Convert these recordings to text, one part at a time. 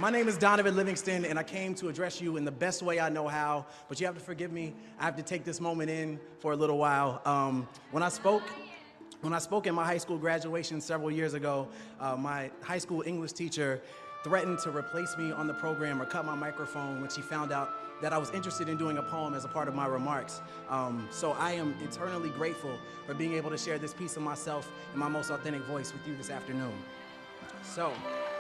My name is Donovan Livingston, and I came to address you in the best way I know how, but you have to forgive me. I have to take this moment in for a little while. When I spoke at my high school graduation several years ago, my high school English teacher threatened to replace me on the program or cut my microphone when she found out that I was interested in doing a poem as a part of my remarks. So I am eternally grateful for being able to share this piece of myself in my most authentic voice with you this afternoon. So,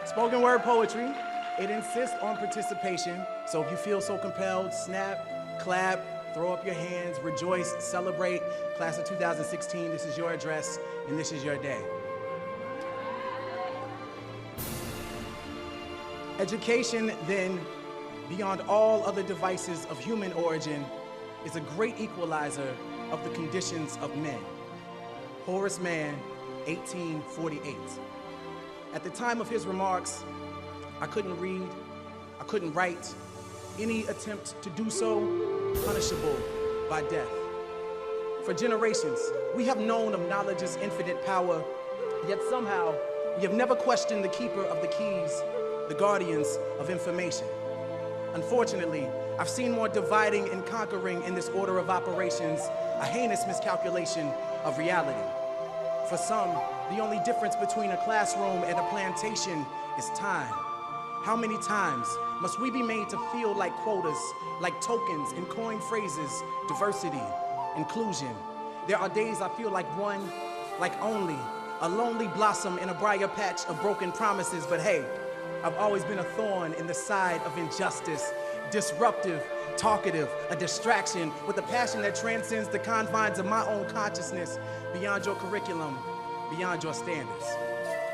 spoken word poetry. It insists on participation, so if you feel so compelled, snap, clap, throw up your hands, rejoice, celebrate. Class of 2016, this is your address, and this is your day. Education, then, beyond all other devices of human origin, is a great equalizer of the conditions of men. Horace Mann, 1848. At the time of his remarks, I couldn't read, I couldn't write. Any attempt to do so, punishable by death. For generations, we have known of knowledge's infinite power, yet somehow we have never questioned the keeper of the keys, the guardians of information. Unfortunately, I've seen more dividing and conquering in this order of operations, a heinous miscalculation of reality. For some, the only difference between a classroom and a plantation is time. How many times must we be made to feel like quotas, like tokens and coined phrases, diversity, inclusion? There are days I feel like one, like only, a lonely blossom in a briar patch of broken promises, but hey, I've always been a thorn in the side of injustice, disruptive, talkative, a distraction with a passion that transcends the confines of my own consciousness, beyond your curriculum, beyond your standards.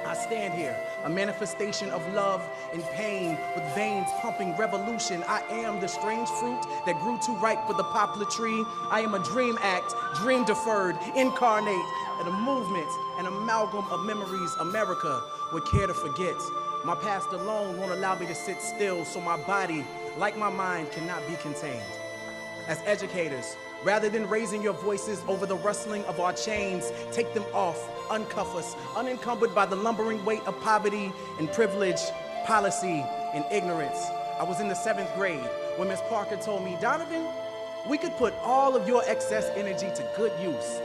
I stand here, a manifestation of love and pain, with veins pumping revolution. I am the strange fruit that grew too ripe for the poplar tree. I am a dream act, dream deferred, incarnate, and a movement, an amalgam of memories America would care to forget. My past alone won't allow me to sit still, so my body, like my mind, cannot be contained. As educators, rather than raising your voices over the rustling of our chains, take them off, uncuff us, unencumbered by the lumbering weight of poverty and privilege, policy and ignorance. I was in the 7th grade when Ms. Parker told me, Donovan, we could put all of your excess energy to good use.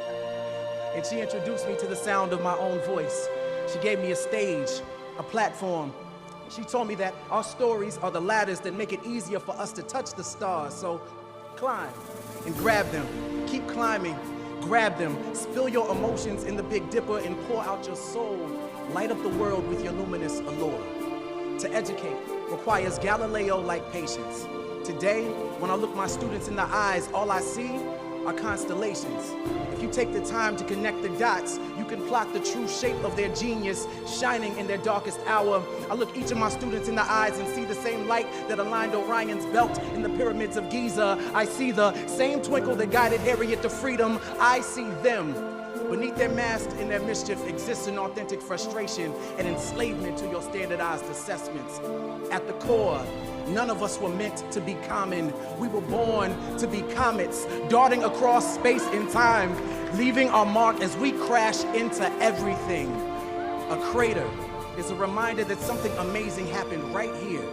And she introduced me to the sound of my own voice. She gave me a stage, a platform. She told me that our stories are the ladders that make it easier for us to touch the stars. So climb and grab them. Keep climbing, grab them. Spill your emotions in the Big Dipper and pour out your soul. Light up the world with your luminous allure. To educate requires Galileo-like patience. Today, when I look my students in the eyes, all I see are constellations. If you take the time to connect the dots, you can plot the true shape of their genius shining in their darkest hour. I look each of my students in the eyes and see the same light that aligned Orion's belt in the pyramids of Giza. I see the same twinkle that guided Harriet to freedom. I see them. Beneath their mask and their mischief exists an authentic frustration and enslavement to your standardized assessments. At the core, none of us were meant to be common. We were born to be comets, darting across space and time, leaving our mark as we crash into everything. A crater is a reminder that something amazing happened right here.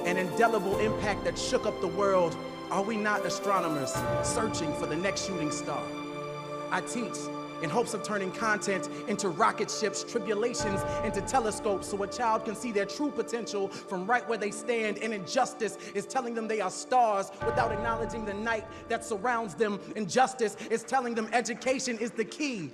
An indelible impact that shook up the world. Are we not astronomers searching for the next shooting star? I teach in hopes of turning content into rocket ships, tribulations into telescopes, so a child can see their true potential from right where they stand. And injustice is telling them they are stars without acknowledging the night that surrounds them. Injustice is telling them education is the key.